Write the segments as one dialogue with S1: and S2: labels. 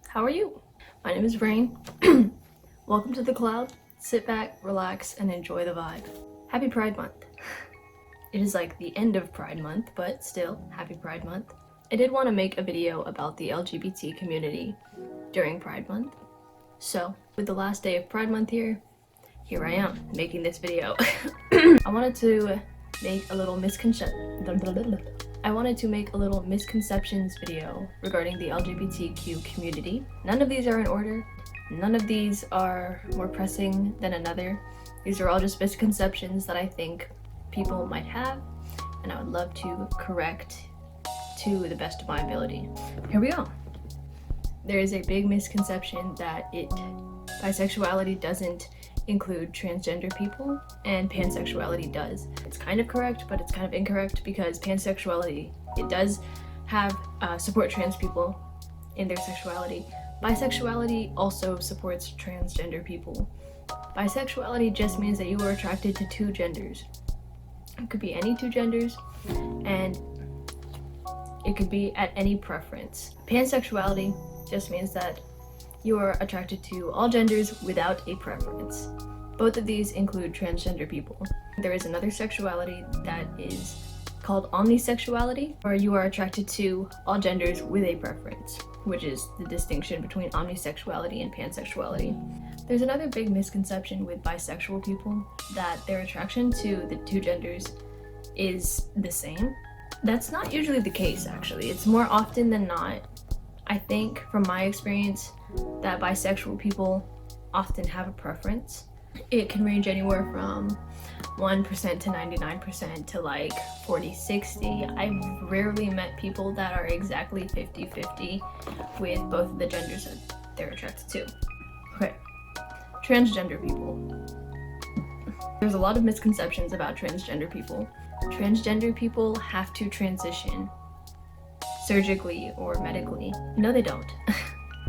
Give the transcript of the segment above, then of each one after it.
S1: How are you? My name is Rain. Welcome to the cloud. Sit back, relax, and enjoy the vibe. Happy Pride Month. It is like the end of Pride Month, but still, happy Pride Month. I did want to make a video about the LGBT community during Pride Month. So, with the last day of Pride Month here I am making this video. I wanted to make a little misconceptions video regarding the LGBTQ community. None of these are in order. None of these are more pressing than another. These are all just misconceptions that I think people might have, and I would love to correct to the best of my ability. Here we go. There is a big misconception that bisexuality doesn't include transgender people, and pansexuality does. It's kind of correct, but it's kind of incorrect, because pansexuality, it does have support trans people in their sexuality. Bisexuality also supports transgender people. Bisexuality just means that you are attracted to two genders. It could be any two genders, and it could be at any preference. Pansexuality just means that you are attracted to all genders without a preference. Both of these include transgender people. There is another sexuality that is called omnisexuality, where you are attracted to all genders with a preference, which is the distinction between omnisexuality and pansexuality. There's another big misconception with bisexual people, that their attraction to the two genders is the same. That's not usually the case, actually. It's more often than not, I think, from my experience, that bisexual people often have a preference. It can range anywhere from 1% to 99% to like 40-60. I've rarely met people that are exactly 50-50 with both of the genders that they're attracted to. Okay, transgender people. There's a lot of misconceptions about transgender people. Transgender people have to transition surgically or medically. No, they don't.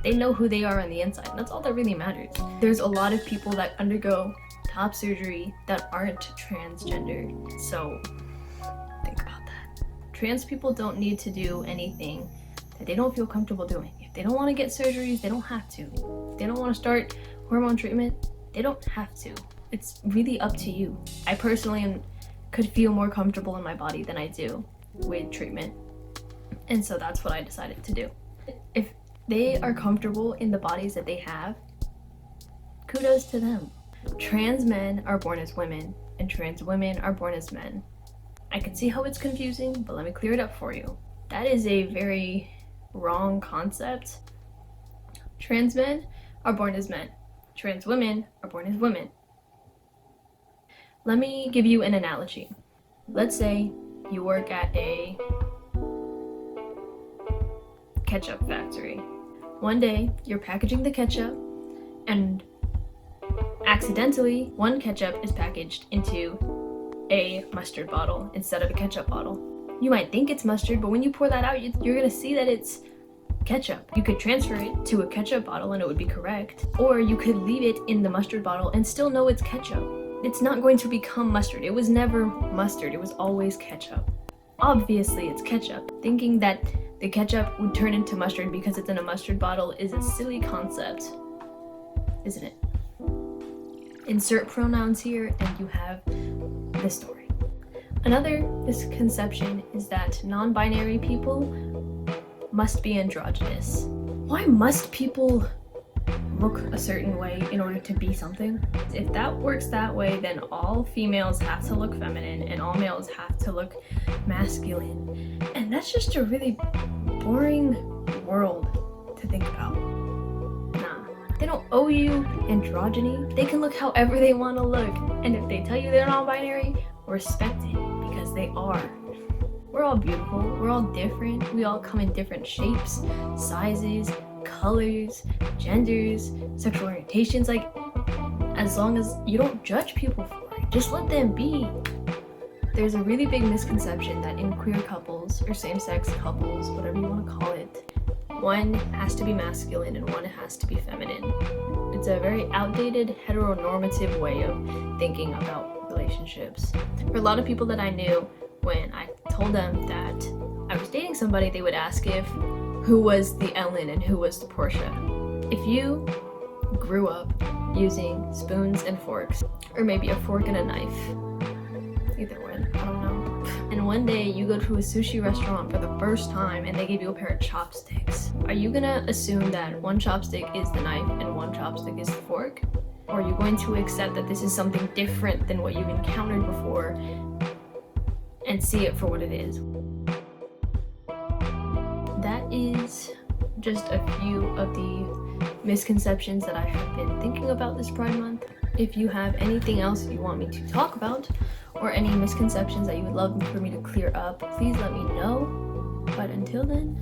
S1: They know who they are on the inside, and that's all that really matters. There's a lot of people that undergo top surgery that aren't transgender, so think about that. Trans people don't need to do anything that they don't feel comfortable doing. If they don't want to get surgeries, they don't have to. If they don't want to start hormone treatment, they don't have to. It's really up to you. I personally could feel more comfortable in my body than I do with treatment, and so that's what I decided to do. If they are comfortable in the bodies that they have, kudos to them. Trans men are born as women, and trans women are born as men. I can see how it's confusing, but let me clear it up for you. That is a very wrong concept. Trans men are born as men. Trans women are born as women. Let me give you an analogy. Let's say you work at a ketchup factory. One day, you're packaging the ketchup, and accidentally, one ketchup is packaged into a mustard bottle instead of a ketchup bottle. You might think it's mustard, but when you pour that out, you're gonna see that it's ketchup. You could transfer it to a ketchup bottle and it would be correct, or you could leave it in the mustard bottle and still know it's ketchup. It's not going to become mustard. It was never mustard, it was always ketchup. Obviously, it's ketchup. Thinking that the ketchup would turn into mustard because it's in a mustard bottle is a silly concept, isn't it? Insert pronouns here and you have the story. Another misconception is that non-binary people must be androgynous. Why must people look a certain way in order to be something? If that works that way, then all females have to look feminine and all males have to look masculine. And that's just a really boring world to think about. Nah, they don't owe you androgyny. They can look however they want to look. And if they tell you they're non-binary, respect it, because they are. We're all beautiful, we're all different, we all come in different shapes, sizes, colors, genders, sexual orientations. Like, as long as you don't judge people for it, just let them be. There's a really big misconception that in queer couples, or same-sex couples, whatever you want to call it, one has to be masculine and one has to be feminine. It's a very outdated, heteronormative way of thinking about relationships. For a lot of people that I knew, when I told them that I was dating somebody, they would ask if who was the Ellen and who was the Portia. If you grew up using spoons and forks, or maybe a fork and a knife, either one, I don't know, and one day you go to a sushi restaurant for the first time and they give you a pair of chopsticks, are you gonna assume that one chopstick is the knife and one chopstick is the fork? Or are you going to accept that this is something different than what you've encountered before and see it for what it is? That is just a few of the misconceptions that I have been thinking about this Pride Month. If you have anything else you want me to talk about, or any misconceptions that you would love for me to clear up, please let me know. But until then,